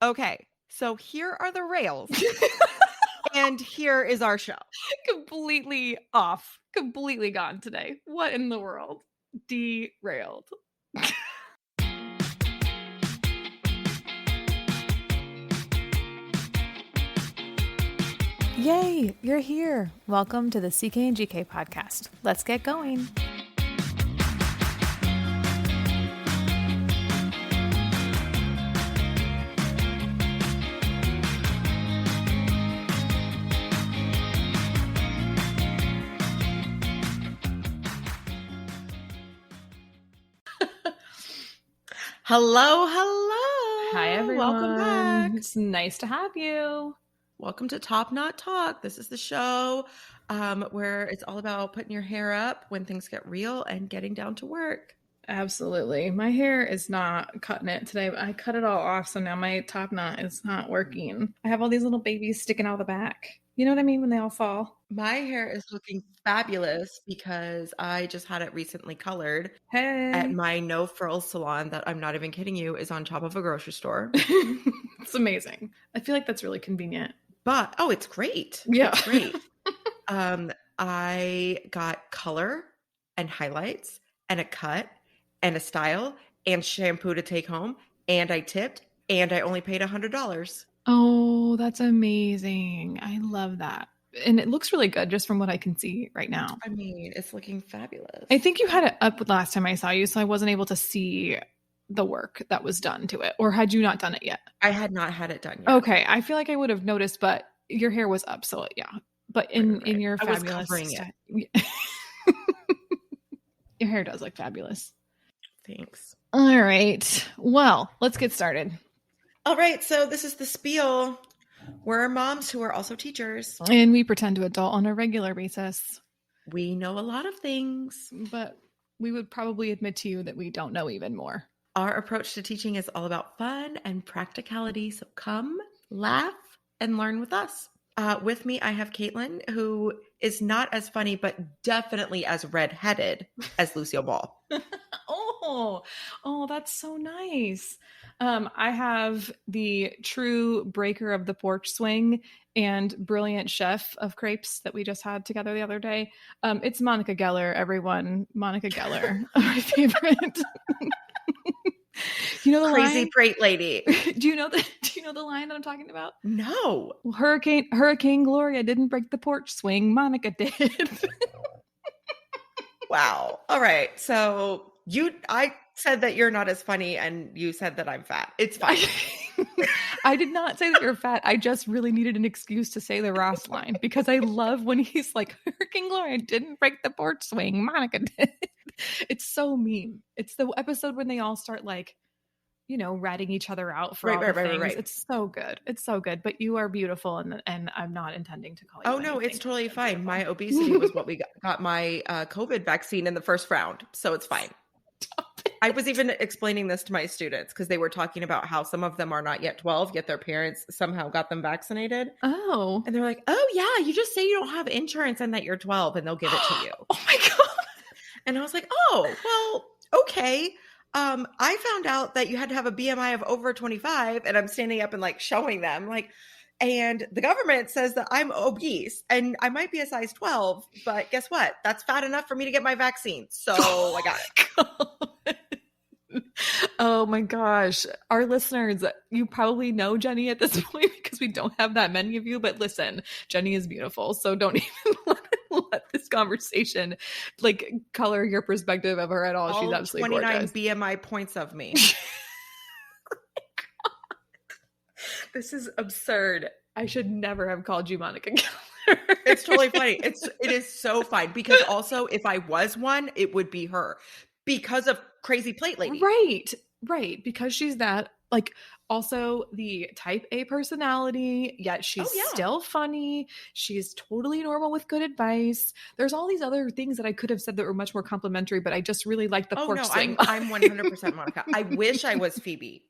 Okay, so here are the rails, and here is our show. Completely off. Completely gone today. What in the world? Derailed. Yay, you're here. Welcome to the CK and GK podcast. Let's get going. Hello, hello. Hi, everyone. Welcome back. It's nice to have you. Welcome to Top Knot Talk. This is the show where it's all about putting your hair up when things get real and getting down to work. Absolutely. My hair is not cutting it today. I cut it all off, so now my top knot is not working. I have all these little babies sticking out the back. You know what I mean? When they all fall. My hair is looking fabulous because I just had it recently colored Hey. at my no frills salon that, I'm not even kidding you, is on top of a grocery store. It's amazing. I feel like that's really convenient. But, oh, it's great. Yeah. It's great. I got color and highlights and a cut and a style and shampoo to take home, and I tipped, and I only paid $100. Oh, that's amazing. I love that. And it looks really good just from what I can see right now. I mean, it's looking fabulous. I think you had it up last time I saw you, so I wasn't able to see the work that was done to it. Or had you not done it yet? I had not had it done yet. Okay. I feel like I would have noticed, but your hair was up, so yeah. But in your fabulous, I was covering it. Your hair does look fabulous. Thanks. All right. Well, let's get started. All right. So this is the spiel. We're moms who are also teachers. And we pretend to adult on a regular basis. We know a lot of things. But we would probably admit to you that we don't know even more. Our approach to teaching is all about fun and practicality. So come, laugh, and learn with us. With me, I have Caitlin, who is not as funny, but definitely as redheaded as Lucille Ball. Oh, that's so nice. I have the true breaker of the porch swing and brilliant chef of crepes that we just had together the other day. It's Monica Geller, everyone. Monica Geller, my favorite. You know the Crazy line? great lady. Do you know the line that I'm talking about? No. Well, Hurricane Gloria didn't break the porch swing. Monica did. Wow. All right. So I said that you're not as funny, and you said that I'm fat. It's fine. I did not say that you're fat. I just really needed an excuse to say the Ross line because I love when he's like, Hurricane Gloria didn't break the porch swing. Monica did. It's so mean. It's the episode when they all start like, ratting each other out for all the things. Right. It's so good. It's so good. But you are beautiful, and I'm not intending to call you. Oh, no, it's totally fine. Beautiful. My obesity was what we got my COVID vaccine in the first round. So it's fine. I was even explaining this to my students because they were talking about how some of them are not yet 12, yet their parents somehow got them vaccinated. Oh. And they're like, oh, yeah, you just say you don't have insurance and that you're 12 and they'll give it to you. Oh, my God. And I was like, oh, well, okay. I found out that you had to have a BMI of over 25, and I'm standing up and like showing them like, and the government says that I'm obese and I might be a size 12, but guess what? That's fat enough for me to get my vaccine. So I got it. Oh my gosh. Our listeners, you probably know Jenny at this point because we don't have that many of you, but listen, Jenny is beautiful. So don't even let this conversation like color your perspective of her at all. She's absolutely 29 gorgeous. BMI points of me. This is absurd. I should never have called you Monica Geller. It's totally funny. It is so fine because also if I was one, it would be her because of Crazy Plate Lady. Right. Because she's that, like, also the type A personality, yet she's still funny. She's totally normal with good advice. There's all these other things that I could have said that were much more complimentary, but I just really like the porch swing. I'm 100% Monica. I wish I was Phoebe.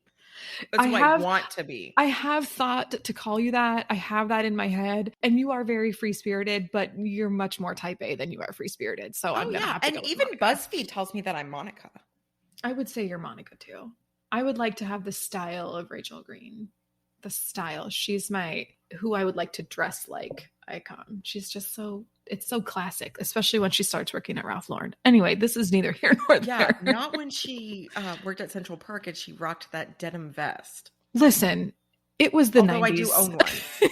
That's what I want to be. I have thought to call you that. I have that in my head. And you are very free-spirited, but you're much more type A than you are free-spirited. So I'm going to have to go with even Monica. BuzzFeed tells me that I'm Monica. I would say you're Monica too. I would like to have the style of Rachel Green. the style. She's my who I would like to dress like icon. She's just it's so classic, especially when she starts working at Ralph Lauren. Anyway, this is neither here nor there. Yeah, not when she worked at Central Park and she rocked that denim vest. Listen, it was the Although 90s. I do own one.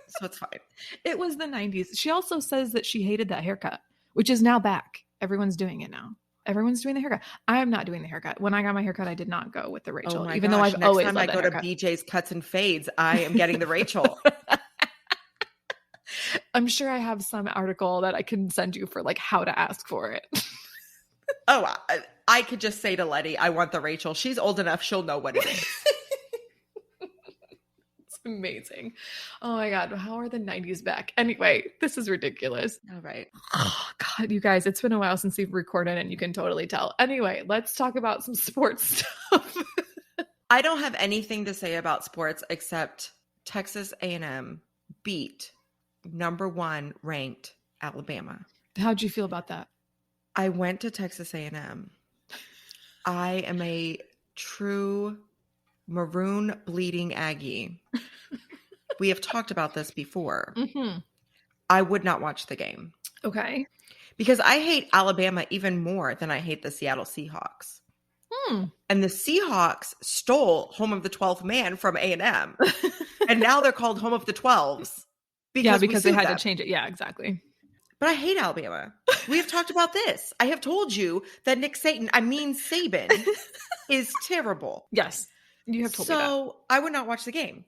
So it's fine. It was the 90s. She also says that she hated that haircut, which is now back. Everyone's doing it now. Everyone's doing the haircut. I am not doing the haircut. When I got my haircut, I did not go with the Rachel, even though I've always loved that haircut. Next time I go to BJ's Cuts and Fades, I am getting the Rachel. I'm sure I have some article that I can send you for like how to ask for it. Oh, I could just say to Letty, I want the Rachel. She's old enough. She'll know what it is. It's amazing. Oh my God. How are the 90s back? Anyway, this is ridiculous. All right. Oh God, you guys, it's been a while since we've recorded and you can totally tell. Anyway, let's talk about some sports stuff. I don't have anything to say about sports except Texas A&M beat number 1 ranked Alabama. How'd you feel about that? I went to Texas A&M. I am a true maroon bleeding Aggie. We have talked about this before. Mm-hmm. I would not watch the game. Okay. Because I hate Alabama even more than I hate the Seattle Seahawks. And the Seahawks stole home of the 12th man from A&M. And now they're called home of the 12s. Because they had to change it. Yeah, exactly. But I hate Alabama. We have talked about this. I have told you that Saban is terrible. Yes. You have told me that. So I would not watch the game.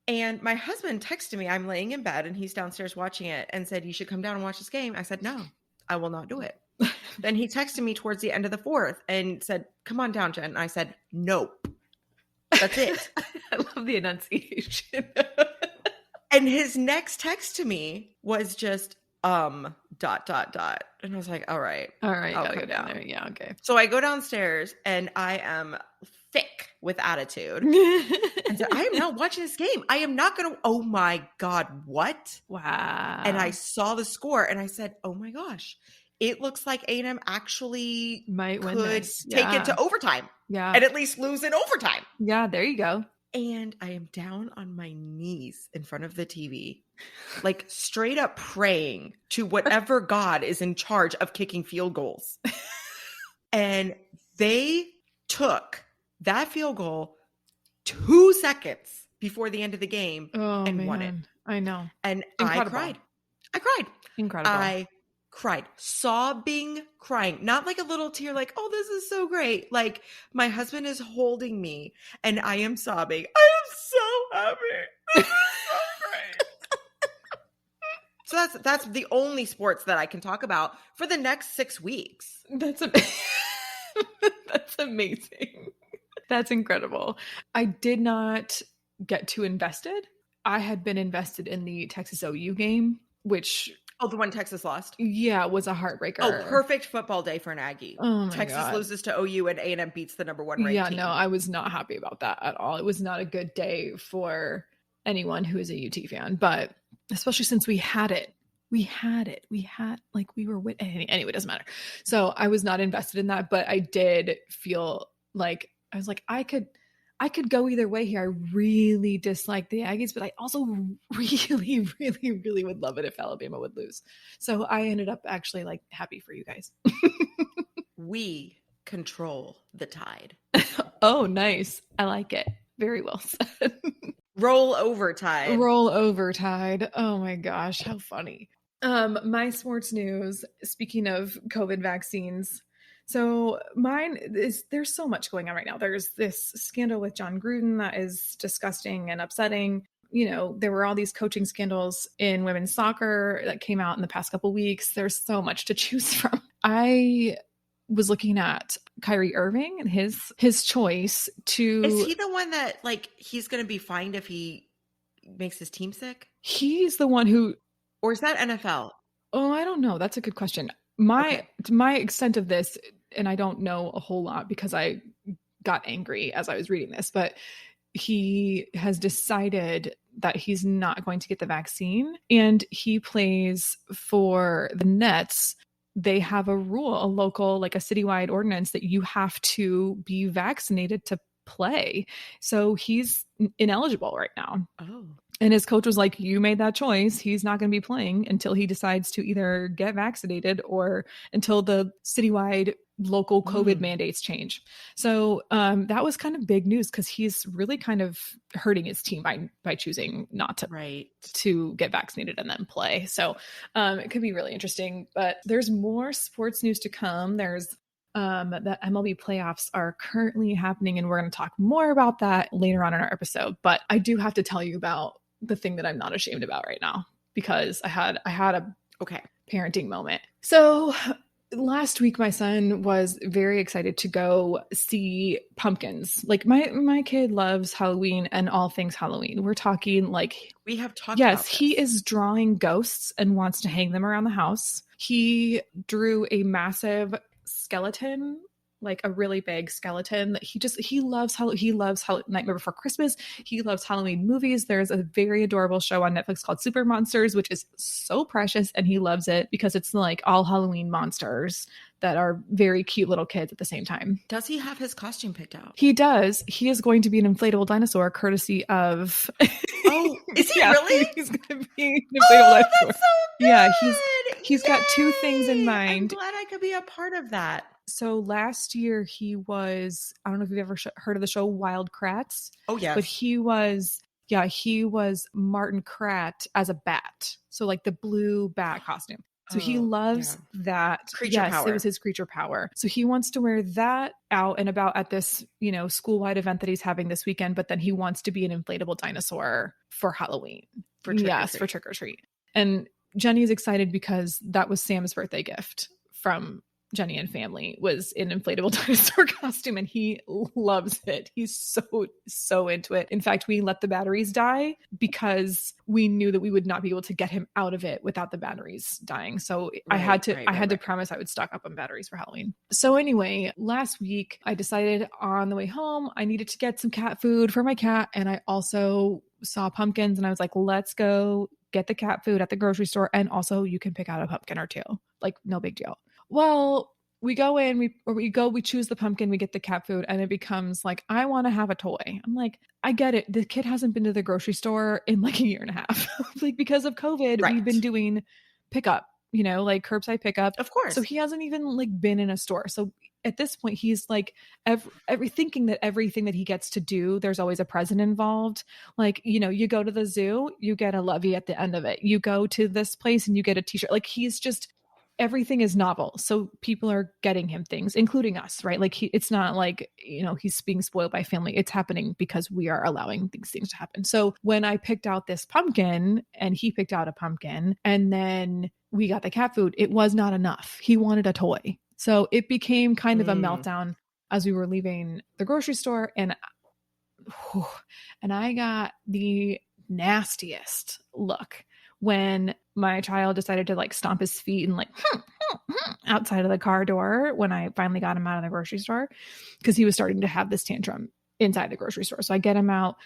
And my husband texted me. I'm laying in bed and he's downstairs watching it and said, you should come down and watch this game. I said, no, I will not do it. Then he texted me towards the end of the 4th and said, come on down, Jen. And I said, nope. That's it. I love the enunciation. And his next text to me was just, ... And I was like, all right. I'll go down there. Yeah. Okay. So I go downstairs and I am thick with attitude and said, I am not watching this game. I am not going to, oh my God, what? Wow. And I saw the score and I said, oh my gosh, it looks like A&M actually could take it to overtime. Yeah. And at least lose in overtime. Yeah. There you go. And I am down on my knees in front of the TV, like straight up praying to whatever God is in charge of kicking field goals. And they took that field goal 2 seconds before the end of the game and won it. I know. And incredible. I cried. Incredible. I cried, sobbing, crying, not like a little tear, like, oh, this is so great. Like my husband is holding me and I am sobbing. I am so happy. This is so great. So that's the only sports that I can talk about for the next 6 weeks. That's amazing. That's incredible. I did not get too invested. I had been invested in the Texas OU game, which... Oh, the one Texas lost? Yeah, it was a heartbreaker. Oh, perfect football day for an Aggie. Oh my Texas God. loses to OU and A&M beats the number 1 ranked team. No, I was not happy about that at all. It was not a good day for anyone who is a UT fan, but especially since we had it. We were with, anyway, it doesn't matter. So I was not invested in that, but I did feel like, I was like, I could go either way here. I really dislike the Aggies, but I also really, really, really would love it if Alabama would lose. So I ended up actually like happy for you guys. We control the tide. Oh, nice. I like it. Very well said. Roll over tide. Roll over tide. Oh my gosh, how funny. My sports news, speaking of COVID vaccines. So mine is, there's so much going on right now. There's this scandal with John Gruden that is disgusting and upsetting. You know, there were all these coaching scandals in women's soccer that came out in the past couple weeks. There's so much to choose from. I was looking at Kyrie Irving and his choice to... Is he the one that, like, he's going to be fined if he makes his team sick? He's the one who... Or is that NFL? Oh, I don't know. That's a good question. To my extent of this, and I don't know a whole lot because I got angry as I was reading this, but he has decided that he's not going to get the vaccine, and he plays for the Nets. They have a rule, a local, like a citywide ordinance that you have to be vaccinated to play. So he's ineligible right now. Oh. And his coach was like, you made that choice. He's not going to be playing until he decides to either get vaccinated or until the citywide local COVID mandates change. So that was kind of big news because he's really kind of hurting his team by choosing not to get vaccinated and then play. So it could be really interesting. But there's more sports news to come. There's the MLB playoffs are currently happening, and we're going to talk more about that later on in our episode. But I do have to tell you about the thing that I'm not ashamed about right now, because I had a parenting moment. So last week, my son was very excited to go see pumpkins. Like my kid loves Halloween and all things Halloween. We're talking like we have talked. Yes, about this. He is drawing ghosts and wants to hang them around the house. He drew a massive skeleton, like a really big skeleton that he loves. He loves Nightmare Before Christmas. He loves Halloween movies. There's a very adorable show on Netflix called Super Monsters, which is so precious, and he loves it because it's like all Halloween monsters that are very cute little kids at the same time. Does he have his costume picked out? He does. He is going to be an inflatable dinosaur courtesy of Oh, is he really? He's going to be an inflatable dinosaur. That's so good. Yeah, he's got two things in mind. I'm glad I could be a part of that. So last year he was, I don't know if you've ever heard of the show Wild Kratts. Oh, yes. But he was Martin Kratt as a bat. So like the blue bat costume. So he loves that. Creature power. It was his creature power. So he wants to wear that out and about at this, school-wide event that he's having this weekend. But then he wants to be an inflatable dinosaur for Halloween. For trick or treat. And Jenny is excited because that was Sam's birthday gift from Jenny and family, was an inflatable dinosaur costume, and he loves it. He's so into it. In fact, we let the batteries die because we knew that we would not be able to get him out of it without the batteries dying. So I had to promise I would stock up on batteries for Halloween. So anyway, last week I decided on the way home I needed to get some cat food for my cat, and I also saw pumpkins, and I was like, let's go get the cat food at the grocery store, and also you can pick out a pumpkin or two. Like, no big deal. Well, we go in, we choose the pumpkin, we get the cat food, and it becomes like, I want to have a toy. I'm like, I get it. The kid hasn't been to the grocery store in like a year and a half. Like, because of COVID, we've been doing pickup, like curbside pickup. Of course. So he hasn't even like been in a store. So at this point, he's like thinking that everything that he gets to do, there's always a present involved. Like, you go to the zoo, you get a lovey at the end of it. You go to this place and you get a t-shirt. Like, he's just, everything is novel. So people are getting him things, including us, right? Like, it's not like, he's being spoiled by family. It's happening because we are allowing these things to happen. So when I picked out this pumpkin and he picked out a pumpkin and then we got the cat food, it was not enough. He wanted a toy. So it became kind of a meltdown as we were leaving the grocery store. And I got the nastiest look when my child decided to like stomp his feet and like outside of the car door when I finally got him out of the grocery store, because he was starting to have this tantrum inside the grocery store. So I get him out,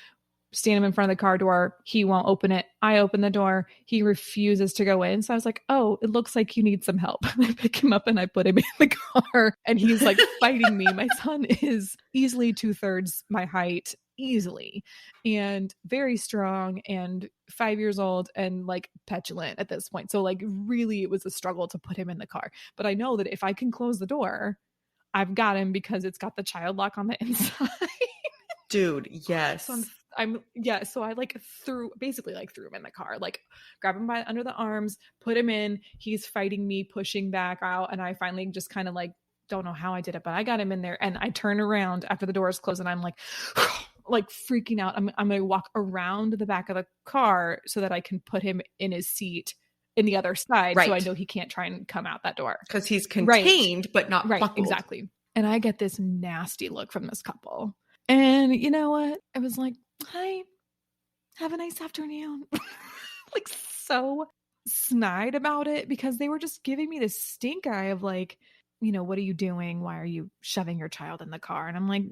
stand him in front of the car door. He won't open it. I open the door. He refuses to go in. So I was like, oh, it looks like you need some help. I pick him up and I put him in the car, and he's like fighting me. My son is easily 2/3 my height, easily, and very strong and 5 years old and like petulant at this point. So like really it was a struggle to put him in the car. But I know that if I can close the door, I've got him because it's got the child lock on the inside. Dude, yes. So I threw him in the car, like grab him by under the arms, put him in. He's fighting me, pushing back out. And I finally just kind of like, don't know how I did it, but I got him in there, and I turn around after the door is closed and I'm like, like freaking out. I'm going to walk around the back of the car so that I can put him in his seat in the other side. Right. So I know he can't try and come out that door. Because he's contained, but not buckled. Exactly. And I get this nasty look from this couple. And you know what? I was like, hi, have a nice afternoon. Like, so snide about it, because they were just giving me this stink eye of like, what are you doing? Why are you shoving your child in the car? And I'm like,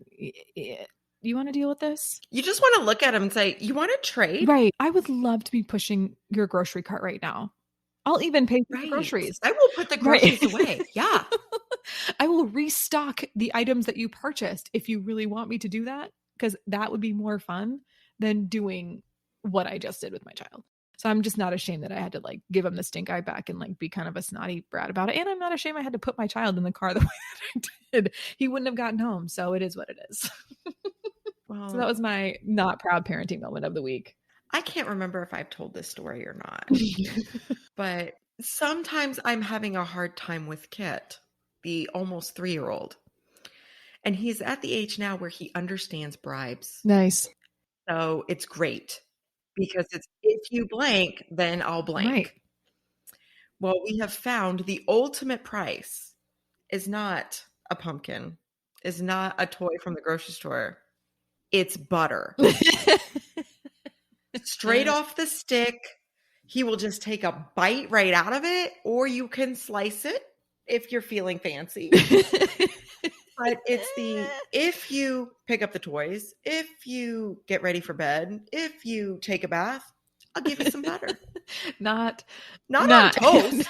you want to deal with this? You just want to look at him and say, you want to trade? Right. I would love to be pushing your grocery cart right now. I'll even pay for the groceries. I will put the groceries away. Yeah. I will restock the items that you purchased if you really want me to do that, because that would be more fun than doing what I just did with my child. So I'm just not ashamed that I had to like give him the stink eye back and like be kind of a snotty brat about it. And I'm not ashamed I had to put my child in the car the way that I did. He wouldn't have gotten home. So it is what it is. Well, so that was my not proud parenting moment of the week. I can't remember if I've told this story or not, but sometimes I'm having a hard time with Kit, the almost 3-year-old. And he's at the age now where he understands bribes. Nice. So it's great because it's if you blank, then I'll blank. Right. Well, we have found the ultimate price is not a pumpkin, is not a toy from the grocery store. It's butter. Straight off the stick. He will just take a bite right out of it, or you can slice it if you're feeling fancy. But it's if you pick up the toys, if you get ready for bed, if you take a bath, I'll give you some butter. Not on toast.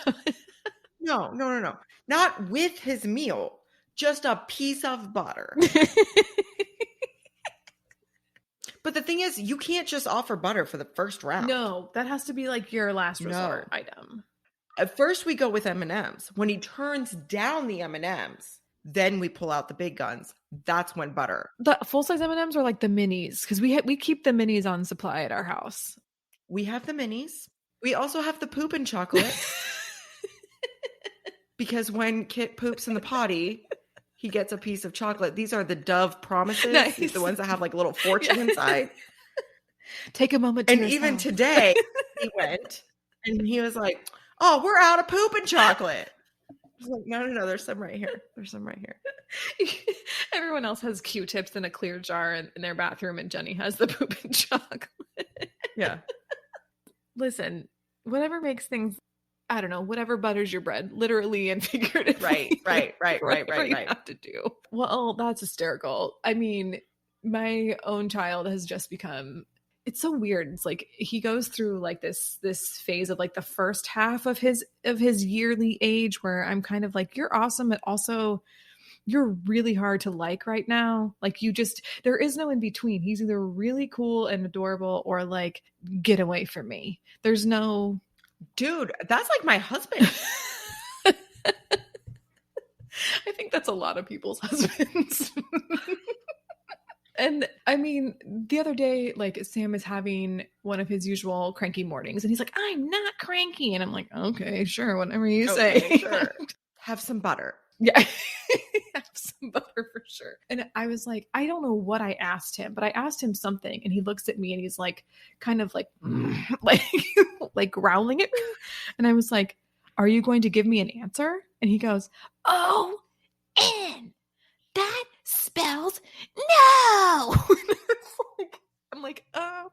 No. Not with his meal. Just a piece of butter. But the thing is, you can't just offer butter for the first round. No, that has to be like your last resort item. At first, we go with M&Ms. When he turns down the M&Ms, then we pull out the big guns. That's when butter. The full-size M&Ms or like the minis? Because we keep the minis on supply at our house. We have the minis. We also have the poop and chocolate. Because when Kit poops in the potty, he gets a piece of chocolate. These are the Dove Promises. Nice. The ones that have like a little fortune inside. Take a moment to And yourself. even today, he went and he was like, oh, we're out of poop and chocolate. I was like, no, there's some right here. There's some right here. Everyone else has Q-tips in a clear jar in their bathroom, and Jenny has the poop and chocolate. Yeah. Listen, whatever makes things, I don't know, whatever butters your bread, literally and figuratively. Right. You have to do. Well, that's hysterical. I mean, my own child has just become, it's so weird. It's like he goes through like this phase of like the first half of his yearly age where I'm kind of like, you're awesome, but also you're really hard to like right now. Like there is no in between. He's either really cool and adorable or like, get away from me. There's no, dude, that's like my husband. I think that's a lot of people's husbands. And I mean, the other day, like Sam is having one of his usual cranky mornings and he's like, I'm not cranky. And I'm like, okay, sure. Whatever you say. Sure. Have some butter. Yeah. Have some butter for sure. And I was like, I don't know what I asked him, but I asked him something and he looks at me and he's like, kind of like, like growling at me. And I was like, are you going to give me an answer? And he goes, O-N. That spells no. I'm like, oh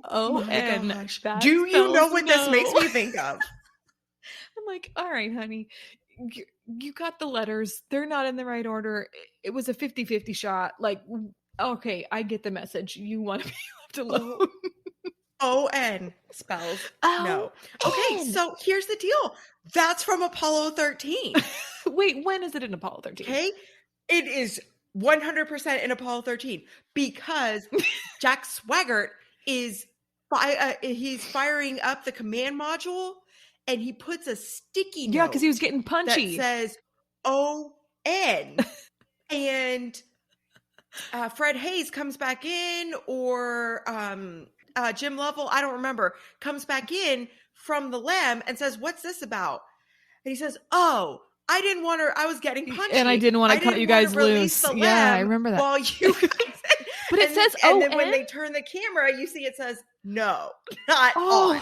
my gosh. Do you know what this makes me think of? I'm like, all right, honey, you got the letters. They're not in the right order. It was a 50-50 shot. Like, okay, I get the message. You want to be left alone. O-N spells no. Okay, so here's the deal. That's from Apollo 13. Wait, when is it in Apollo 13? Okay, it is 100% in Apollo 13 because Jack Swigert is he's firing up the command module and he puts a sticky note. Yeah, because he was getting punchy. That says O-N. And Fred Hayes comes back in, or Jim Lovell, I don't remember, comes back in from the LEM and says, what's this about? And he says, oh, I was getting punchy. And I didn't want to cut you guys loose. Yeah, I remember that. While you guys, but it says O-N. And then when they turn the camera, you see it says, no, not on.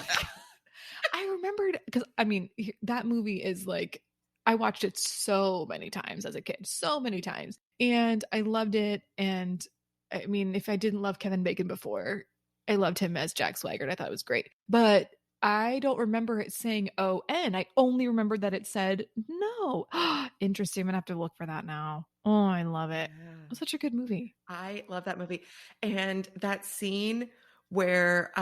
I remembered, because I mean, that movie is like, I watched it so many times as a kid, so many times. And I loved it. And I mean, if I didn't love Kevin Bacon before, I loved him as Jack Swigert. I thought it was great. But I don't remember it saying O-N. I only remember that it said no. Interesting. I'm going to have to look for that now. Oh, I love it. Yeah. It was such a good movie. I love that movie. And that scene where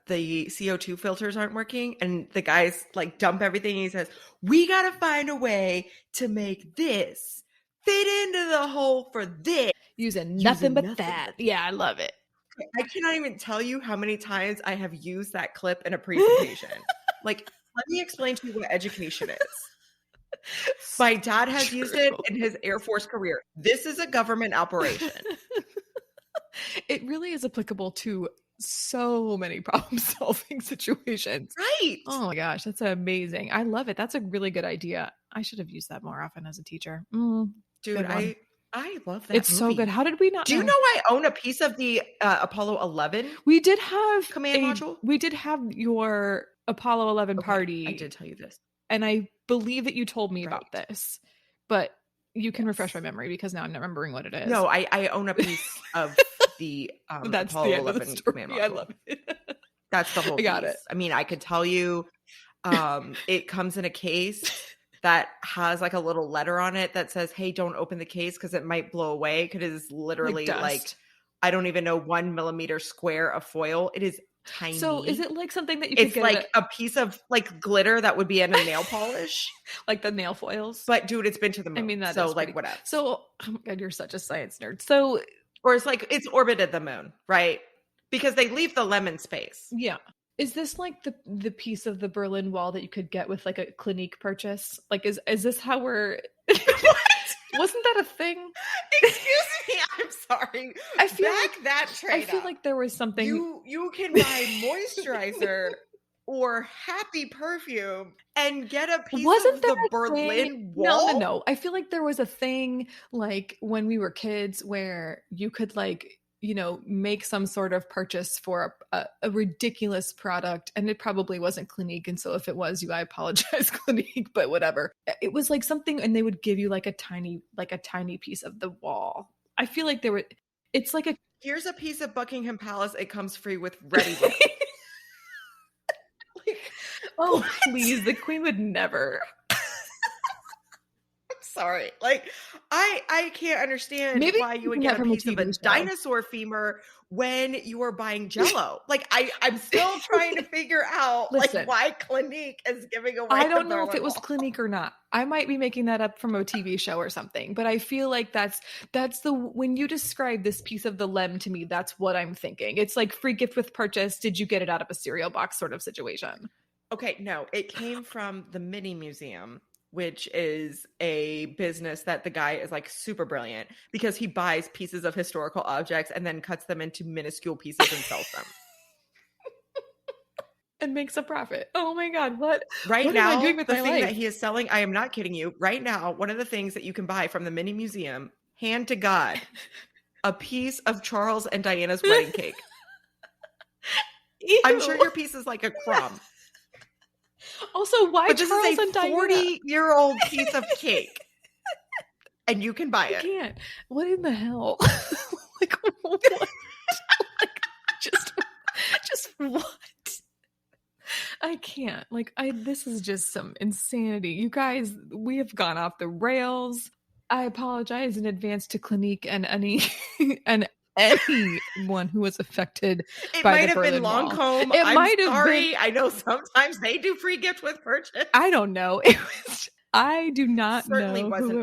the CO2 filters aren't working and the guys like dump everything and he says, we got to find a way to make this fit into the hole for this. Using nothing but that. Yeah, I love it. I cannot even tell you how many times I have used that clip in a presentation. Like, let me explain to you what education is. My dad has used it in his Air Force career. This is a government operation. It really is applicable to so many problem-solving situations. Right. Oh my gosh, that's amazing. I love it. That's a really good idea. I should have used that more often as a teacher. Dude, I love that It's movie. so good. How did we not Do you know I own a piece of the Apollo 11 We did have command module? We did have your Apollo 11 party. I did tell you this. And I believe that you told me about this. But you can refresh my memory because now I'm not remembering what it is. No, I own a piece of the That's Apollo the end 11 of the story. command module. I love it. That's the whole piece. Got it. I mean, I could tell you it comes in a case that has like a little letter on it that says, hey, don't open the case because it might blow away, because it is literally like I don't even know 1 millimeter square of foil. It is tiny. So is it like something that you could it's get like a piece of like glitter that would be in a nail polish, like the nail foils? But dude, it's been to the moon. I mean, that so is like whatever. So oh my God, you're such a science nerd. So or it's like it's orbited the moon, right? Because they leave the lemon space. Yeah. Is this like the piece of the Berlin Wall that you could get with like a Clinique purchase? Like is this how we're What? Wasn't that a thing? Excuse me, I'm sorry. I feel like there was something you can buy moisturizer or happy perfume and get a piece of the Berlin Wall. No. I feel like there was a thing like when we were kids where you could like, you know, make some sort of purchase for a ridiculous product, and it probably wasn't Clinique, and so if it was you, I apologize, Clinique, but whatever. It was like something, and they would give you like a tiny piece of the wall. I feel like it's like here's a piece of Buckingham Palace. It comes free with ready whip. Oh, please, the Queen would never. Sorry, like I can't understand why you would get a piece of a dinosaur femur when you are buying Jell-O. Like I'm still trying to figure out like why Clinique is giving away. I don't know if it was Clinique or not. I might be making that up from a TV show or something, but I feel like that's when you describe this piece of the lem to me, that's what I'm thinking. It's like free gift with purchase. Did you get it out of a cereal box sort of situation? Okay, no, it came from the Mini Museum, which is a business that the guy is like super brilliant because he buys pieces of historical objects and then cuts them into minuscule pieces and sells them. And makes a profit. Oh my God, what now, am I doing with the my thing life? that he is selling, I am not kidding you. Right now, one of the things that you can buy from the Mini Museum, hand to God, a piece of Charles and Diana's wedding cake. Ew. I'm sure your piece is like a crumb. Also, why this Charles is a and Diana? 40-year-old piece of cake, and you can buy it. I can't. What in the hell? Like what? Like, just what? I can't. Like this is just some insanity. You guys, we have gone off the rails. I apologize in advance to Clinique and anyone who was affected by the Berlin Wall. It might have been Lancôme. I'm sorry. I know sometimes they do free gift with purchase. I don't know. I do not know who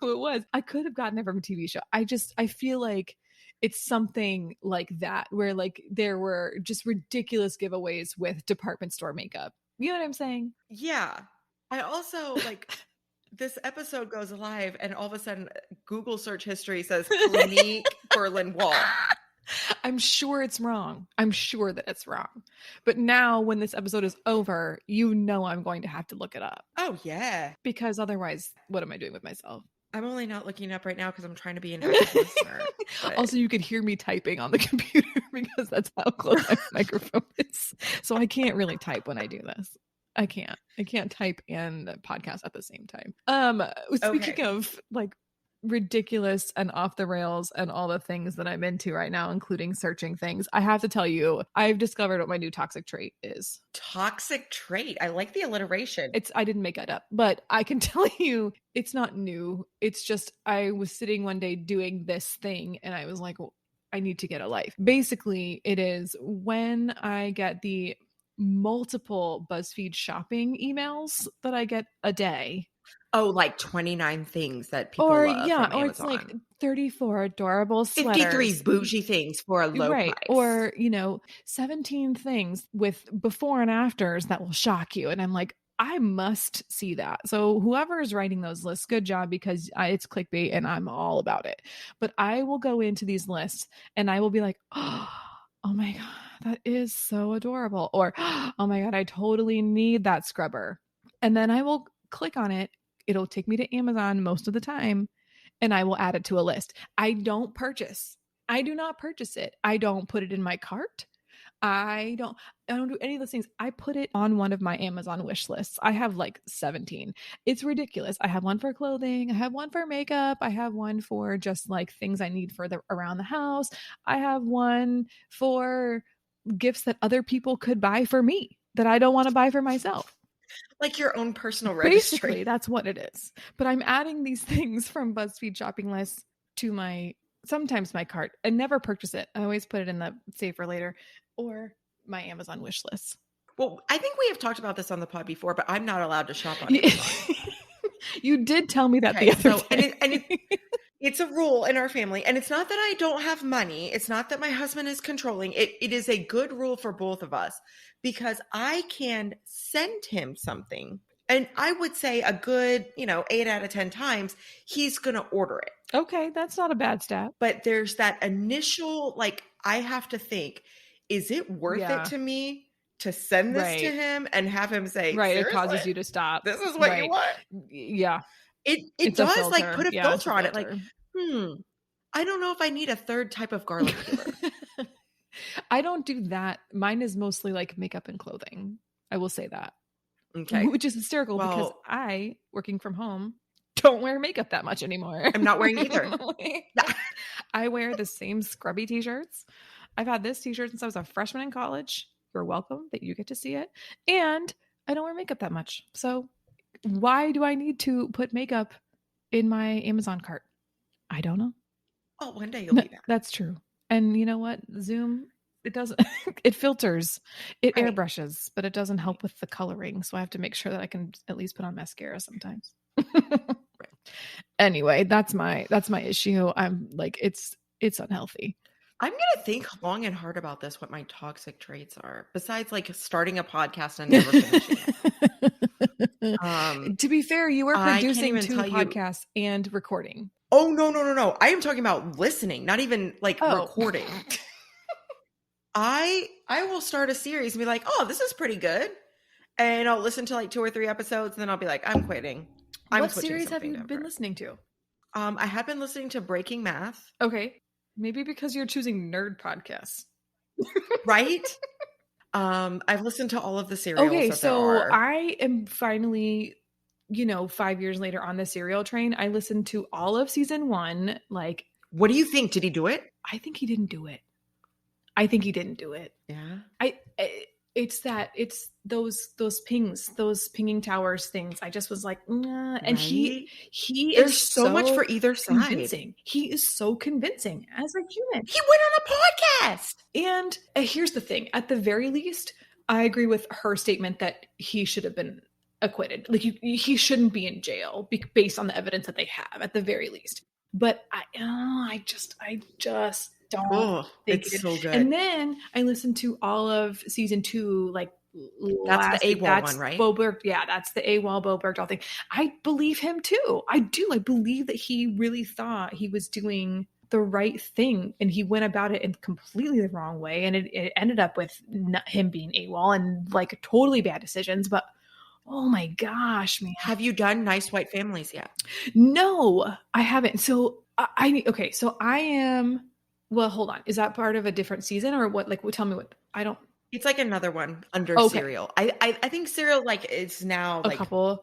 it was. I could have gotten it from a TV show. I feel like it's something like that, where like there were just ridiculous giveaways with department store makeup. You know what I'm saying? Yeah. I also like this episode goes live and all of a sudden Google search history says Clinique Berlin Wall. I'm sure it's wrong. I'm sure that it's wrong. But now when this episode is over, you know I'm going to have to look it up. Oh, yeah. Because otherwise, what am I doing with myself? I'm only not looking up right now because I'm trying to be an active listener. But... Also, you could hear me typing on the computer because that's how close my microphone is. So I can't really type when I do this. I can't type and podcast at the same time. Speaking of like ridiculous and off the rails and all the things that I'm into right now, including searching things, I have to tell you, I've discovered what my new toxic trait is. Toxic trait? I like the alliteration. I didn't make that up, but I can tell you it's not new. It's just I was sitting one day doing this thing and I was like, I need to get a life. Basically, it is when I get the multiple BuzzFeed shopping emails that I get a day. Oh, like 29 things that people Or love from or it's like Amazon. 34 adorable 53 sweaters. bougie things for a low Right. price. Or, 17 things with before and afters that will shock you. And I'm like, I must see that. So whoever is writing those lists, good job, because it's clickbait and I'm all about it. But I will go into these lists and I will be like, oh my God, that is so adorable. Or, oh my God, I totally need that scrubber. And then I will click on it. It'll take me to Amazon most of the time and I will add it to a list. I do not purchase it. I don't put it in my cart. I don't do any of those things. I put it on one of my Amazon wish lists. I have like 17. It's ridiculous. I have one for clothing. I have one for makeup. I have one for just like things I need for around the house. I have one for gifts that other people could buy for me that I don't want to buy for myself. Like your own personal registry. Basically, that's what it is. But I'm adding these things from BuzzFeed shopping lists to sometimes my cart. I never purchase it. I always put it in the save for later or my Amazon wish list. Well, I think we have talked about this on the pod before, but I'm not allowed to shop on Amazon. You did tell me that the other day. And it's a rule in our family. And it's not that I don't have money. It's not that my husband is controlling. It is a good rule for both of us because I can send him something. And I would say a good, 8 out of 10 times, he's going to order it. Okay, that's not a bad stat. But there's that initial, I have to think, is it worth it to me to send this to him and have him say, right, it causes you to stop. This is what you want. Yeah. It does put a filter on it. Like, I don't know if I need a third type of garlic peeler. I don't do that. Mine is mostly like makeup and clothing. I will say that. Okay. Which is hysterical because I, working from home, don't wear makeup that much anymore. I'm not wearing either. I wear the same scrubby t-shirts. I've had this t-shirt since I was a freshman in college. You're welcome that you get to see it. And I don't wear makeup that much. So why do I need to put makeup in my Amazon cart? I don't know. Oh, one day you'll be back. That's true. And you know what? Zoom, it doesn't, it filters, it airbrushes, but it doesn't help with the coloring. So I have to make sure that I can at least put on mascara sometimes. Anyway, that's my issue. I'm like, it's unhealthy. I'm going to think long and hard about this, what my toxic traits are, besides starting a podcast and never finishing it. To be fair, you were producing 2 podcasts and recording. Oh, no. I am talking about listening, not even recording. I will start a series and be like, oh, this is pretty good. And I'll listen to 2 or 3 episodes and then I'll be like, I'm quitting. What series have you been listening to? I have been listening to Breaking Math. Okay. Maybe because you're choosing nerd podcasts. Right? I've listened to all of the serials. Okay, so I am finally, 5 years later on the serial train. I listened to all of season 1. What do you think? Did he do it? I think he didn't do it. Yeah. It's those pings, those pinging towers things. I just was like, nah. And he there's is so much for either side. Convincing. He is so convincing as a human. He went on a podcast. And here's the thing. At the very least, I agree with her statement that he should have been acquitted. He shouldn't be in jail based on the evidence that they have at the very least. But I just don't think it's so good. And then I listened to all of season 2, that's the AWOL one, right? Bo Berg, yeah, that's the AWOL Bo Bergdahl thing. I believe him too. I do. I believe that he really thought he was doing the right thing, and he went about it in completely the wrong way, and it ended up with him being AWOL and totally bad decisions. But oh my gosh, man! Have you done Nice White Families yet? No, I haven't. So So I am. Well, hold on. Is that part of a different season or what? Tell me what. I don't. It's another one under Serial. I think Serial it's now a couple.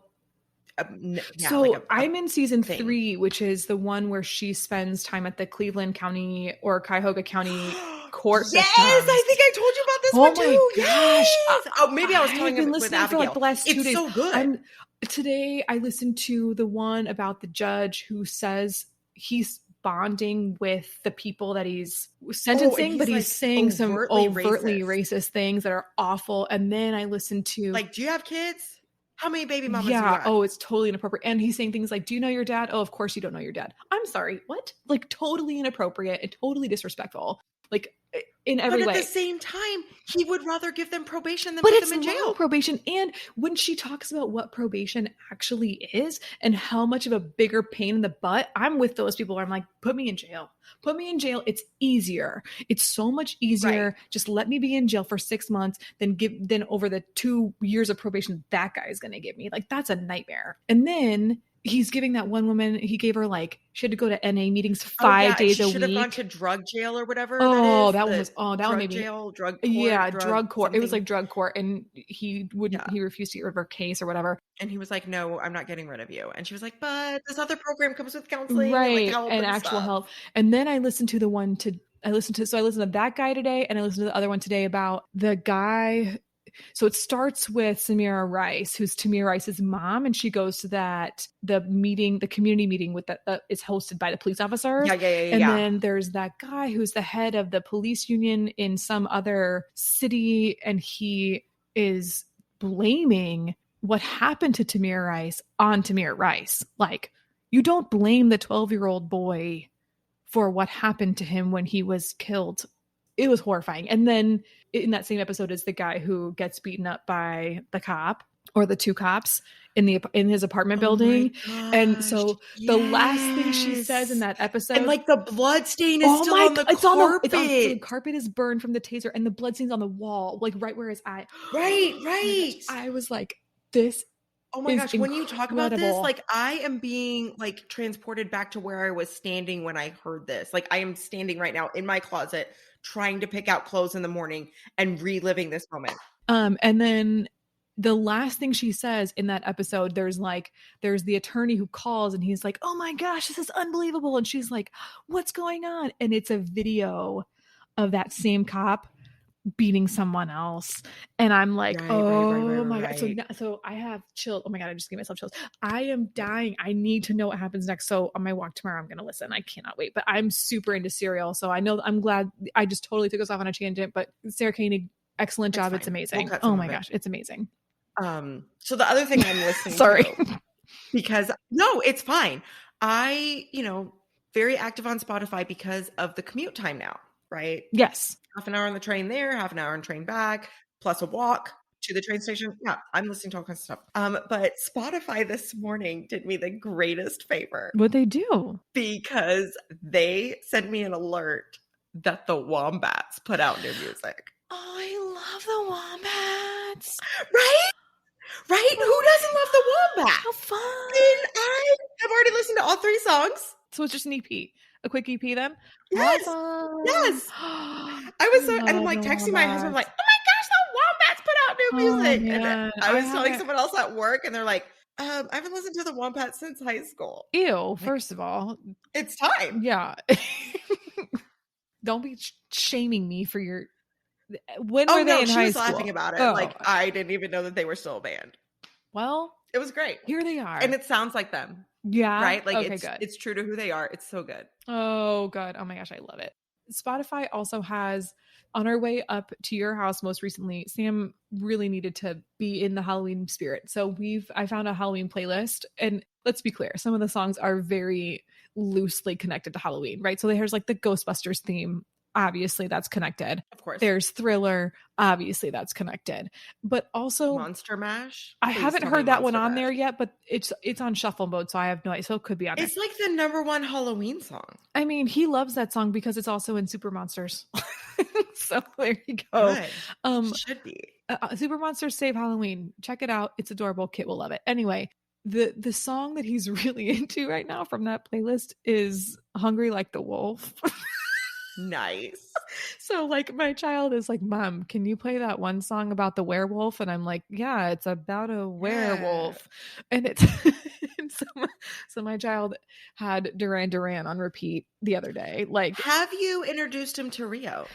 I'm in season 3, which is the one where she spends time at the Cleveland County or Cuyahoga County court. Yes, I think I told you about this one too. Gosh. Yes. Maybe I was telling you with Abigail. For the last 2 days. It's so good. Today I listened to the one about the judge who says he's bonding with the people that he's sentencing, but he's saying some overtly racist things that are awful. And then I listened to, like, do you have kids? How many baby mamas do you got? Oh, it's totally inappropriate. And he's saying things like, do you know your dad? Oh, of course you don't know your dad. I'm sorry. What? Like, totally inappropriate and totally disrespectful. Like, in every way. But at the same time, he would rather give them probation than put them in jail. Probation. And when she talks about what probation actually is and how much of a bigger pain in the butt, I'm with those people where I'm like, put me in jail. Put me in jail. It's easier. It's so much easier. Right. Just let me be in jail for 6 months than over the 2 years of probation that guy is going to give me. Like, that's a nightmare. And then he's giving that one woman, he gave her like, she had to go to NA meetings 5 days a week. She should have gone to drug jail or whatever. That one made me. Jail, drug court. Yeah, drug court. Something. It was like drug court. And he wouldn't, he refused to get rid of her case or whatever. And he was like, no, I'm not getting rid of you. And she was like, but this other program comes with counseling. Right. And actual help. And then I listened to I listened to that guy today. And I listened to the other one today about the guy. So it starts with Samira Rice, who's Tamir Rice's mom, and she goes to the community meeting with that is hosted by the police officers. And then there's that guy who's the head of the police union in some other city, and he is blaming what happened to Tamir Rice on Tamir Rice. Like, you don't blame the 12-year-old boy for what happened to him when he was killed. It was horrifying. And then in that same episode is the guy who gets beaten up by the cop or the two cops in his apartment building. And so the last thing she says in that episode, and like the blood stain is still on the carpet. The carpet is burned from the taser, and the blood stain's on the wall, like right where his eye. Right. I was like, this. Oh my gosh, when you talk about this, like, I am being like transported back to where I was standing when I heard this. Like, I am standing right now in my closet trying to pick out clothes in the morning and reliving this moment. And then the last thing she says in that episode, there's the attorney who calls and he's like, oh my gosh, this is unbelievable. And she's like, what's going on? And it's a video of that same cop beating someone else, and I'm like, my god. So I have chills. Oh my god, I just gave myself chills. I am dying. I need to know what happens next. So on my walk tomorrow, I'm gonna listen. I cannot wait. But I'm super into Serial, so I'm glad. I just totally took us off on a tangent, but Sarah Koenig, excellent job. It's amazing. Oh my gosh, it's amazing. So the other thing I'm listening to, because no, it's fine. I, very active on Spotify because of the commute time now, right? Yes. Half an hour on the train there, half an hour on train back, plus a walk to the train station. Yeah, I'm listening to all kinds of stuff. But Spotify this morning did me the greatest favor. What'd they do? Because they sent me an alert that the Wombats put out new music. Oh, I love the Wombats. Right? Right? Who doesn't love the Wombats? How fun. And I have already listened to all 3 songs. So it's just an EP. A quick EP then? Yes. Awesome. Yes. I was and I'm like texting my husband, like, oh my gosh, the Wombats put out new music. And I was telling someone else at work, and they're like, I haven't listened to the Wombats since high school. Ew, first of all. It's time. Yeah. Don't be shaming me for your... When were they in high school? She was laughing about it. Like, I didn't even know that they were still a band. Well, it was great. Here they are. And it sounds like them. Yeah. Right? Like, good. It's true to who they are. It's so good. Oh, good. Oh my gosh, I love it. Spotify also has, on our way up to your house most recently, Sam really needed to be in the Halloween spirit. So I found a Halloween playlist, and let's be clear, some of the songs are very loosely connected to Halloween, right? So there's like the Ghostbusters theme. Obviously that's connected. Of course. There's Thriller. Obviously that's connected. But also Monster Mash. I haven't heard that one on there yet, but it's on shuffle mode, so I have no idea. So it could be on there. It's like the #1 Halloween song. I mean, he loves that song because it's also in Super Monsters. So there you go. Good. Should be. Super Monsters Save Halloween. Check it out. It's adorable. Kit will love it. Anyway, the song that he's really into right now from that playlist is Hungry Like the Wolf. Nice. So like my child is like, Mom, can you play that one song about the werewolf? And I'm like, yeah, it's about a werewolf. And it's so my child had Duran Duran on repeat the other day. Like, have you introduced him to Rio?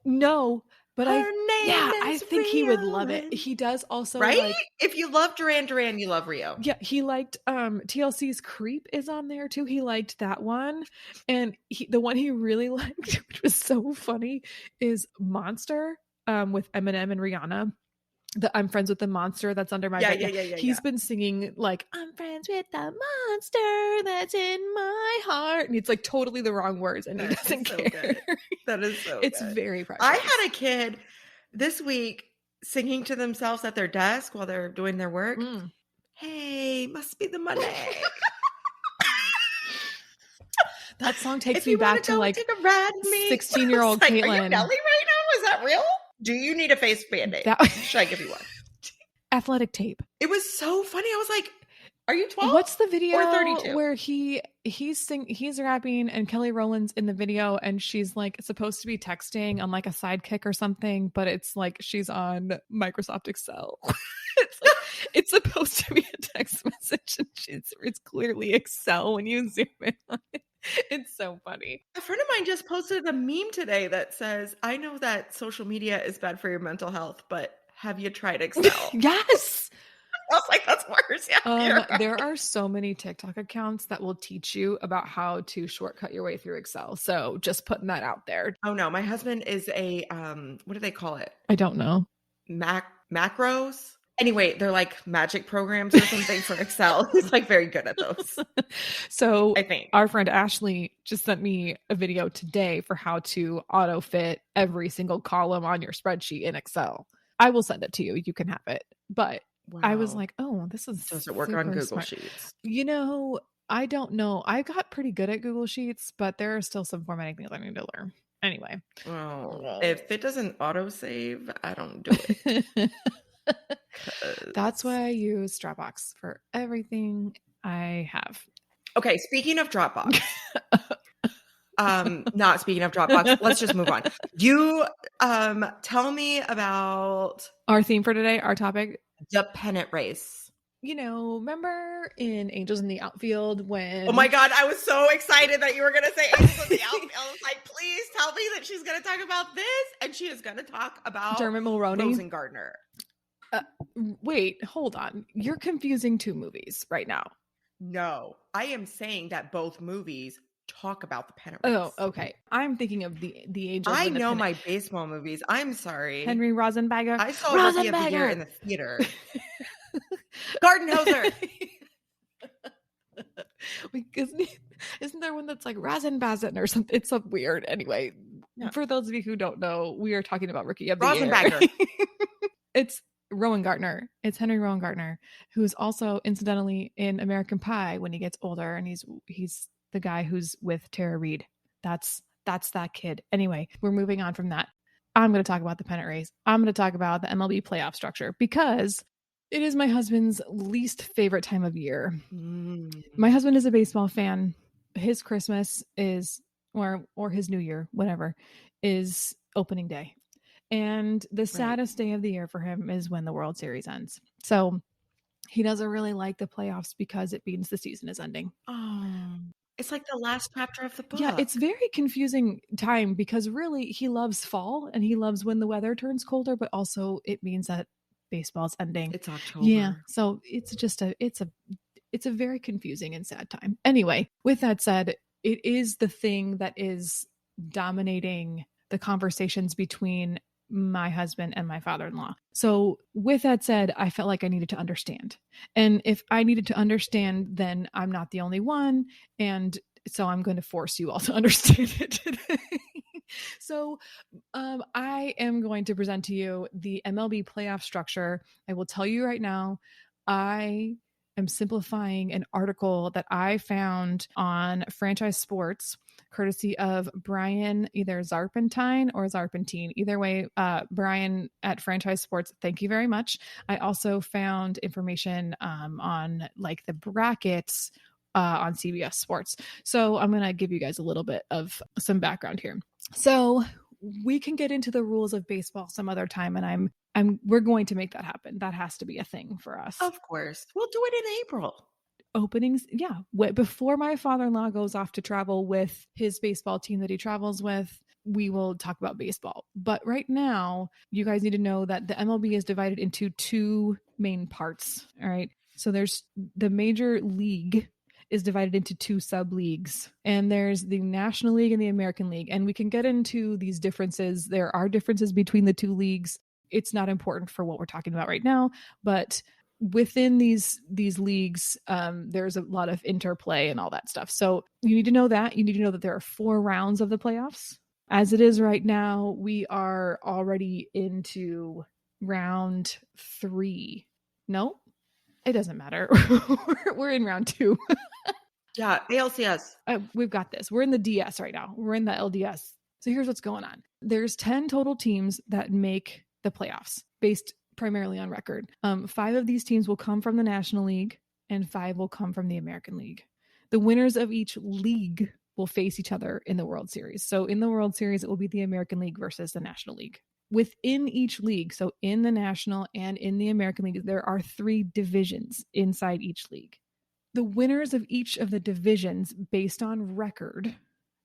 No, But Her name I is think he would love it. Rio. He does also Right? like, If you love Duran Duran, you love Rio. yeah, he liked TLC's Creep is on there too. He liked that one. And the one he really liked, which was so funny, is Monster with Eminem and Rihanna. I'm friends with the monster that's under my bed. Yeah. He's been singing like, I'm friends with the monster that's in my heart. And it's like totally the wrong words. And he doesn't so care. Good. That is so It's good. very precious. I had a kid this week singing to themselves at their desk while they're doing their work. Hey, must be the money. That song takes me back to like take a ride with me. 16-year-old like, Caitlin. Are you Nelly right now? Is that real? Do you need a face Band-Aid? Should I give you one? Athletic tape. It was so funny. I was like, are you 12? What's the video or 32? Where he's rapping and Kelly Rowland's in the video and she's like supposed to be texting on like a sidekick or something, but it's like she's on Microsoft Excel. It's supposed to be a text message and it's clearly Excel when you zoom in on it. It's so funny. A friend of mine just posted a meme today that says, I know that social media is bad for your mental health, but have you tried Excel? Yes. I was like, that's worse. Yeah, right. There are so many TikTok accounts that will teach you about how to shortcut your way through Excel. So just putting that out there. Oh no, my husband is a, what do they call it? I don't know. Macros? Anyway, they're like magic programs or something for Excel. He's like very good at those. So I think our friend Ashley just sent me a video today for how to auto fit every single column on your spreadsheet in Excel. I will send it to you. You can have it. But wow. I was like, oh, this is does it work on Google smart. Sheets? You know, I don't know. I got pretty good at Google Sheets, but there are still some formatting things I need to learn. Anyway. Well, if it doesn't autosave, I don't do it. That's why I use Dropbox for everything I have. Okay, speaking of Dropbox. Not speaking of Dropbox, let's just move on. You tell me about our theme for today, our topic, the pennant race. You know, remember in Angels in the Outfield when... Oh my God, I was so excited that you were going to say Angels in the Outfield. I was like, please tell me that she's going to talk about this. And she is going to talk about Dermot Mulroney. Rosengardner. Wait, hold on. You're confusing two movies right now. No, I am saying that both movies talk about the pennant race. Oh, okay. I'm thinking of the Angels. I know my baseball movies. I'm sorry. Henry Rosenberger. I saw Rookie of the Year in the theater. Gardenhauser. Isn't there one that's like Rosenbazen or something? It's so weird. Anyway, for those of you who don't know, we are talking about Rookie of the Year. It's Rowan Gardner. It's Henry Rowan Gardner, who's also incidentally in American Pie when he gets older, and he's the guy who's with Tara Reid. That's that kid. Anyway, we're moving on from that. I'm going to talk about the pennant race. I'm going to talk about the MLB playoff structure because it is my husband's least favorite time of year. My husband is a baseball fan. His Christmas is, or his New Year, whatever, is opening day. And the saddest day of the year for him is when the World Series ends. So he doesn't really like the playoffs because it means the season is ending. Oh, it's like the last chapter of the book. Yeah, it's very confusing time because really he loves fall and he loves when the weather turns colder, but also it means that baseball's ending. It's October. Yeah. So it's just it's a very confusing and sad time. Anyway, with that said, it is the thing that is dominating the conversations between my husband and my father-in-law. So with that said, I felt like I needed to understand. And if I needed to understand, then I'm not the only one. And so I'm going to force you all to understand it today. So I am going to present to you the MLB playoff structure. I will tell you right now, I am simplifying an article that I found on Franchise Sports, courtesy of Brian, either Zarpentine or Zarpentine. Either way, Brian at Franchise Sports, thank you very much. I also found information on like the brackets on CBS Sports. So I'm going to give you guys a little bit of some background here. So we can get into the rules of baseball some other time, and we're going to make that happen. That has to be a thing for us. Of course. We'll do it in April. Openings, yeah. Before my father-in-law goes off to travel with his baseball team that he travels with, we will talk about baseball. But right now, you guys need to know that the MLB is divided into two main parts. All right. So there's the major league is divided into two sub leagues, and there's the National League and the American League. And we can get into these differences. There are differences between the two leagues. It's not important for what we're talking about right now, but within these leagues, there's a lot of interplay and all that stuff. So you need to know that. You need to know that there are 4 rounds of the playoffs. As it is right now, we are already into round 3. No, it doesn't matter. We're in round 2. Yeah, ALCS. We've got this. We're in the DS right now. We're in the LDS. So here's what's going on. There's 10 total teams that make the playoffs based primarily on record. 5 of these teams will come from the National League and 5 will come from the American League. The winners of each league will face each other in the World Series. So in the World Series, it will be the American League versus the National League. Within each league, so in the National and in the American League, there are 3 divisions inside each league. The winners of each of the divisions based on record,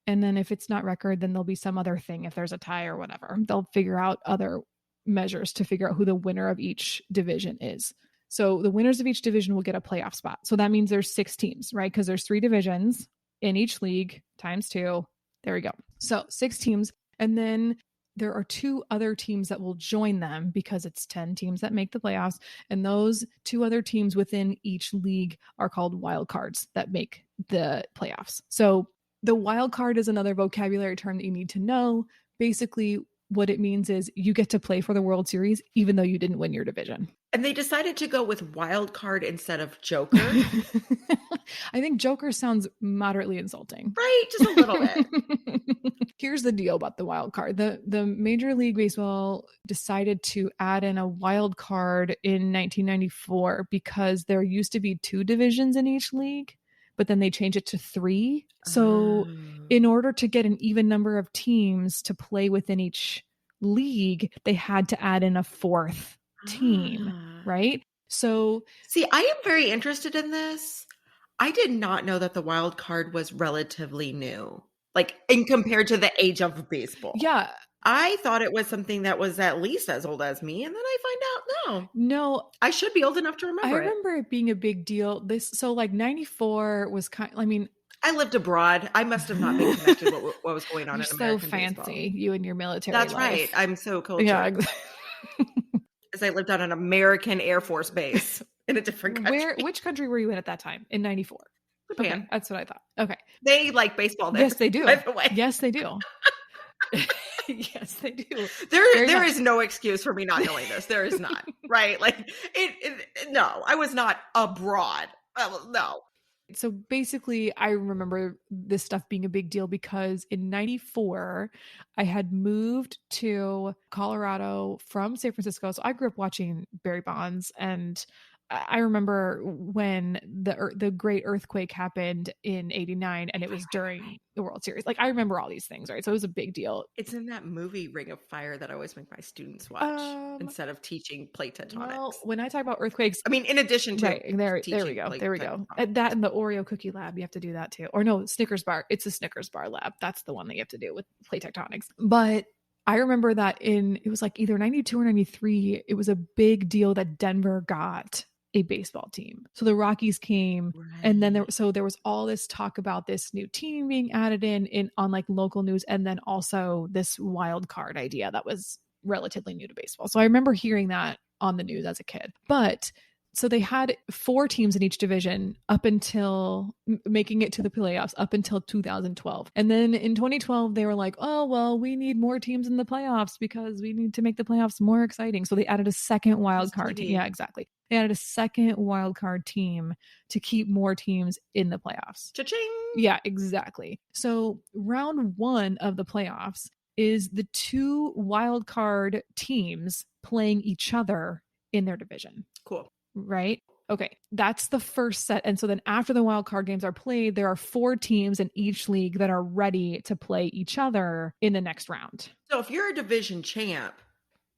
and then if it's not record, then there'll be some other thing. If there's a tie or whatever, they'll figure out other measures to figure out who the winner of each division is. So the winners of each division will get a playoff spot. So that means there's 6 teams, right? Because there's 3 divisions in each league times 2. There we go. So 6 teams. And then there are 2 other teams that will join them because it's 10 teams that make the playoffs. And those 2 other teams within each league are called wild cards that make the playoffs. So the wild card is another vocabulary term that you need to know. Basically, what it means is you get to play for the World Series even though you didn't win your division. And they decided to go with wild card instead of Joker. I think Joker sounds moderately insulting. Right? Just a little bit. Here's the deal about the wild card. The Major League Baseball decided to add in a wild card in 1994 because there used to be 2 divisions in each league, but then they changed it to 3. So in order to get an even number of teams to play within each league, they had to add in a 4th team, right? So see, I am very interested in this. I did not know that the wild card was relatively new, like in compared to the age of baseball. Yeah. I thought it was something that was at least as old as me, and then I find out no, I should be old enough to remember. I remember it being a big deal. So like 94 was I lived abroad. I must have not been connected with what was going on in American so fancy, baseball. you and your military That's life. right. I'm so cultured. Yeah. As I lived on an American Air Force base in a different country. Which country were you in at that time? In 94? Japan. Okay, that's what I thought. Okay. They like baseball there. Yes, they do. By the way. Yes, they do. Yes, they do. There is no excuse for me not knowing this. There is not. Right? Like no, I was not abroad. No. So basically, I remember this stuff being a big deal because in 94, I had moved to Colorado from San Francisco. So I grew up watching Barry Bonds, and I remember when the great earthquake happened in 89, and it was during the World Series. Like, I remember all these things, right? So it was a big deal. It's in that movie Ring of Fire that I always make my students watch instead of teaching plate tectonics. Well, when I talk about earthquakes, I mean, in addition to right, there we go. There we go. That and the Oreo cookie lab, you have to do that too. Or no, Snickers bar. It's a Snickers bar lab. That's the one that you have to do with plate tectonics. But I remember that it was like either 92 or 93, it was a big deal that Denver got a baseball team. So the Rockies came, right. And then there was all this talk about this new team being added in on like local news, and then also this wild card idea that was relatively new to baseball. So I remember hearing that on the news as a kid. But so they had 4 teams in each division up until making it to the playoffs up until 2012. And then in 2012, they were like, oh, well, we need more teams in the playoffs because we need to make the playoffs more exciting. So they added a second wild card team. Yeah, exactly. They added a second wild card team to keep more teams in the playoffs. Cha-ching! Yeah, exactly. So round 1 of the playoffs is the 2 wild card teams playing each other in their division. Cool. Right? Okay. That's the first set. And so then after the wild card games are played, there are 4 teams in each league that are ready to play each other in the next round. So if you're a division champ,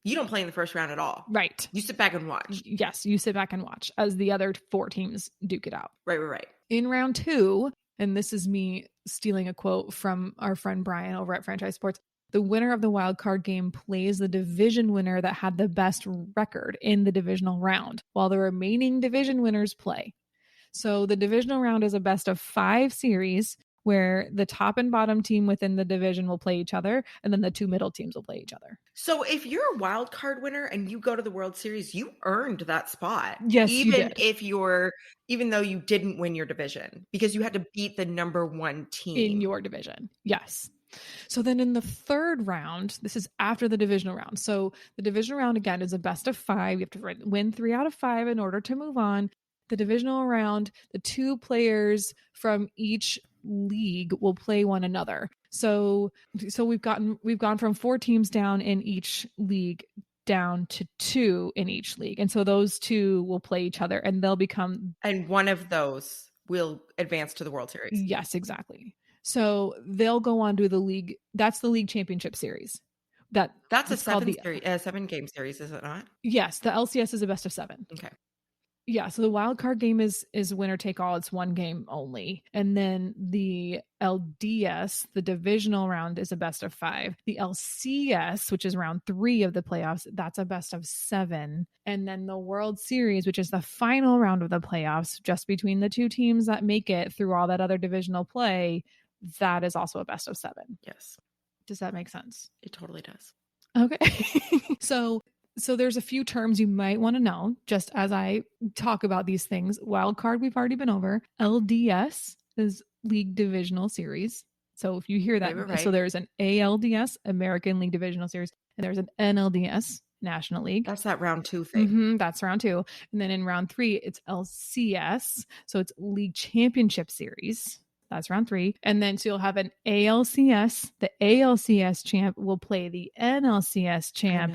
you don't play in the first round at all. Right. You sit back and watch. Yes. You sit back and watch as the other 4 teams duke it out. Right. In round 2, and this is me stealing a quote from our friend Brian over at Franchise Sports, The winner of the wild card game plays the division winner that had the best record in the divisional round, while the remaining division winners play. So the divisional round is a best of 5 series where the top and bottom team within the division will play each other, and then the 2 middle teams will play each other. So if you're a wild card winner and you go to the World Series, you earned that spot. Yes, you did. Even though you didn't win your division, because you had to beat the number 1 team in your division. Yes. So then in the third round, this is after the divisional round. So the divisional round again is a best of 5. You have to win 3 out of 5 in order to move on. The divisional round, the 2 players from each league will play one another. So we've gone from 4 teams down in each league down to 2 in each league. And so those 2 will play each other and they'll become... And one of those will advance to the World Series. Yes, exactly. So they'll go on to the league. That's the league championship series. That's a 7-game series, is it not? Yes, the LCS is a best of 7. Okay. Yeah, so the wild card game is winner take all. It's 1 game only. And then the LDS, the divisional round, is a best of 5. The LCS, which is round 3 of the playoffs, that's a best of 7. And then the World Series, which is the final round of the playoffs, just between the 2 teams that make it through all that other divisional play, that is also a best of 7. Yes. Does that make sense? It totally does. Okay. So there's a few terms you might want to know just as I talk about these things. Wild card, we've already been over. LDS is League Divisional Series. So if you hear that, right. So there's an ALDS, American League Divisional Series, and there's an NLDS, National League. That's that round 2 thing. That's round 2. And then in round 3, it's LCS. So it's League Championship Series. That's round 3. And then so you'll have an ALCS. The ALCS champ will play the NLCS champ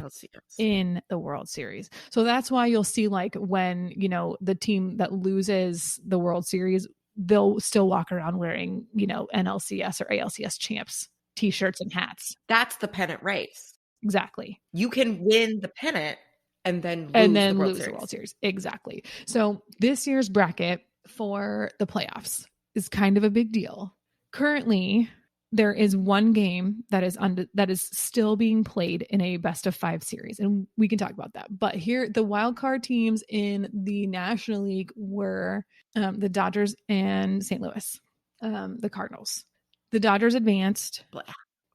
in the World Series. So that's why you'll see, like, when, the team that loses the World Series, they'll still walk around wearing, NLCS or ALCS champs t-shirts and hats. That's the pennant race. Exactly. You can win the pennant and then lose the World Series. Exactly. So this year's bracket for the playoffs is kind of a big deal. Currently, there is 1 game that is still being played in a best of 5 series, and we can talk about that. But here, the wild card teams in the National League were the Dodgers and St. Louis, the Cardinals. The Dodgers advanced.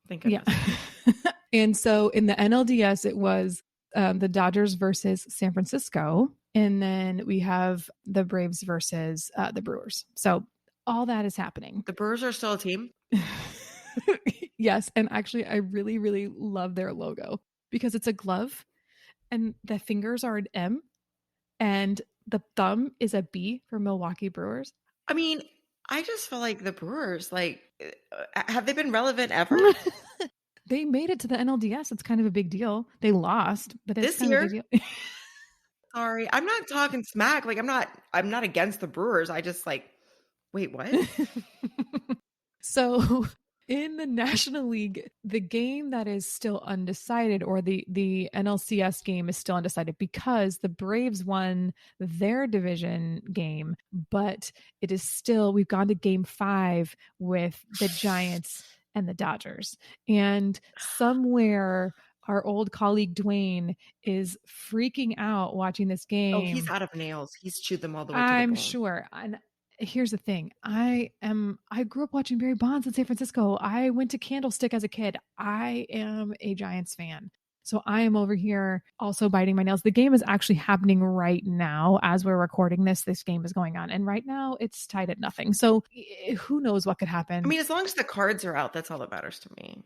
Thank goodness. Yeah. And so in the NLDS, it was the Dodgers versus San Francisco, and then we have the Braves versus the Brewers. So all that is happening. The Brewers are still a team? Yes. And actually, I really, really love their logo because it's a glove and the fingers are an M and the thumb is a B for Milwaukee Brewers. I mean, I just feel like the Brewers, have they been relevant ever? They made it to the NLDS. It's kind of a big deal. They lost, but it's this year. Of a big deal. Sorry, I'm not talking smack. I'm not against the Brewers. I just wait, what? So in the National League, the game that is still undecided, or the NLCS game is still undecided because the Braves won their division game, but it is still, we've gone to game 5 with the Giants and the Dodgers. And somewhere our old colleague Dwayne is freaking out watching this game. Oh, he's out of nails. He's chewed them all the way to the bone. I'm sure. And here's the thing. I grew up watching Barry Bonds in San Francisco. I went to Candlestick as a kid. I am a Giants fan. So I am over here also biting my nails. The game is actually happening right now as we're recording this. This game is going on. And right now it's tied at nothing. So who knows what could happen. I mean, as long as the cards are out, that's all that matters to me.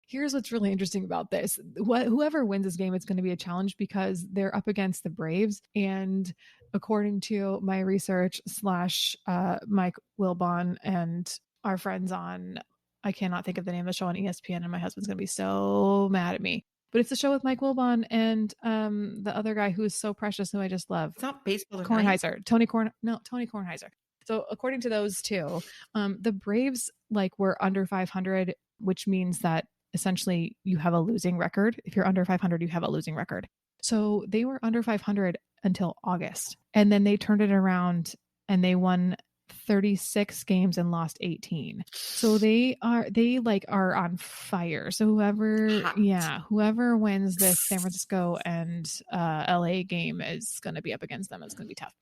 Here's what's really interesting about this. Whoever wins this game, it's going to be a challenge because they're up against the Braves. And according to my research / Mike Wilbon and our friends on, I cannot think of the name of the show on ESPN, and my husband's going to be so mad at me. But it's the show with Mike Wilbon and the other guy who is so precious, who I just love. It's not baseball. Kornheiser. Tony Kornheiser. So according to those two, the Braves were under 500, which means that essentially you have a losing record. If you're under 500, you have a losing record. So they were under 500 until August. And then they turned it around and they won 36 games and lost 18. So they are on fire. So whoever wins this San Francisco and LA game is going to be up against them. It's going to be tough.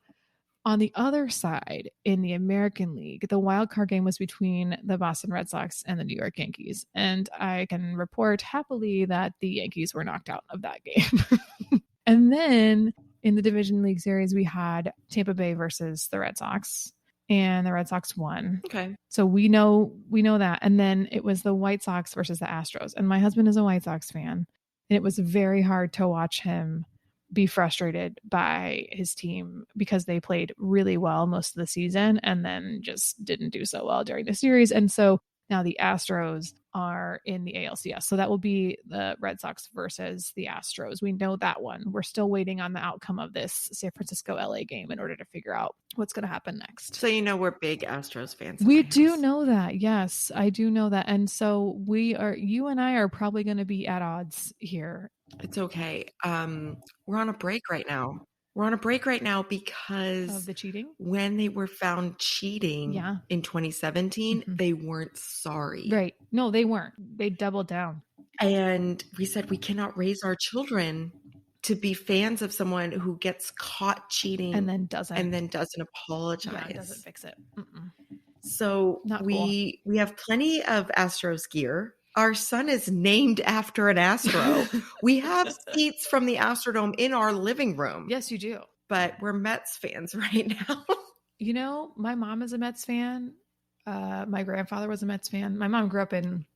On the other side, in the American League, the wild card game was between the Boston Red Sox and the New York Yankees. And I can report happily that the Yankees were knocked out of that game. And then in the Division League Series, we had Tampa Bay versus the Red Sox, and the Red Sox won. Okay. So we know that. And then it was the White Sox versus the Astros. And my husband is a White Sox fan, and it was very hard to watch him be frustrated by his team because they played really well most of the season and then just didn't do so well during the series. And so now the Astros are in the ALCS. So that will be the Red Sox versus the Astros. We know that one. We're still waiting on the outcome of this San Francisco LA game in order to figure out what's going to happen next. So we're big Astros fans. We do know that. Yes, I do know that. And so you and I are probably going to be at odds here. It's okay. We're on a break right now. We're on a break right now because of the cheating. When they were found cheating in 2017, they weren't sorry. Right. No, they weren't. They doubled down. And we said we cannot raise our children to be fans of someone who gets caught cheating and then doesn't apologize. Yeah, doesn't fix it. So we have plenty of Astros gear. Our son is named after an Astro. We have seats from the Astrodome in our living room. Yes, you do. But we're Mets fans right now. My mom is a Mets fan. My grandfather was a Mets fan. My mom grew up in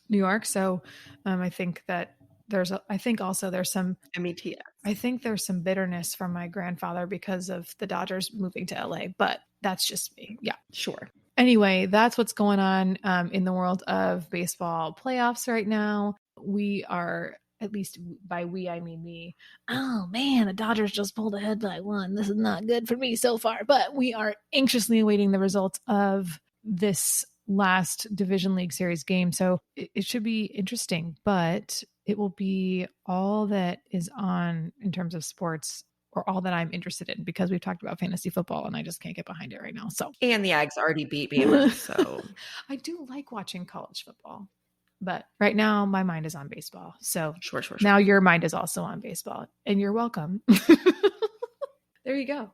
New York. So I think that there's some METS. I think there's some bitterness from my grandfather because of the Dodgers moving to LA, but that's just me. Yeah, sure. Anyway, that's what's going on in the world of baseball playoffs right now. We are, at least by we, I mean me. Oh man, the Dodgers just pulled ahead by 1. This is not good for me so far, but we are anxiously awaiting the results of this last Division League Series game. So it should be interesting, but it will be all that is on in terms of sports, or all that I'm interested in, because we've talked about fantasy football and I just can't get behind it right now. So, and the Ags already beat BMF. So I do like watching college football, but right now my mind is on baseball. So sure. Now your mind is also on baseball, and you're welcome. There you go.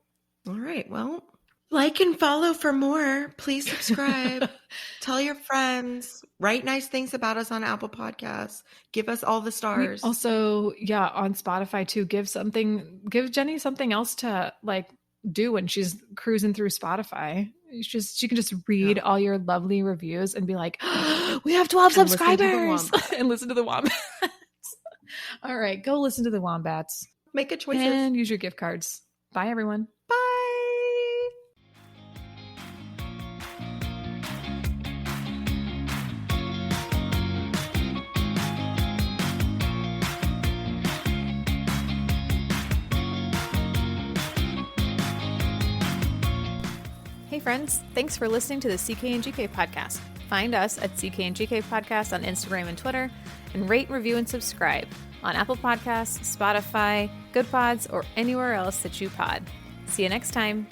All right. Well, like and follow for more. Please subscribe. Tell your friends. Write nice things about us on Apple Podcasts. Give us all the stars. Also, on Spotify too. Give Jenny something else to do when she's cruising through Spotify. She can just read all your lovely reviews and be like, oh, we have 12 subscribers, and listen to the Wombats. All right, go listen to the Wombats. Make good choices and use your gift cards. Bye, everyone. Bye. Hey friends, thanks for listening to the CK and GK podcast. Find us at CK and GK podcast on Instagram and Twitter, and rate, review, and subscribe on Apple Podcasts, Spotify, Good Pods, or anywhere else that you pod. See you next time.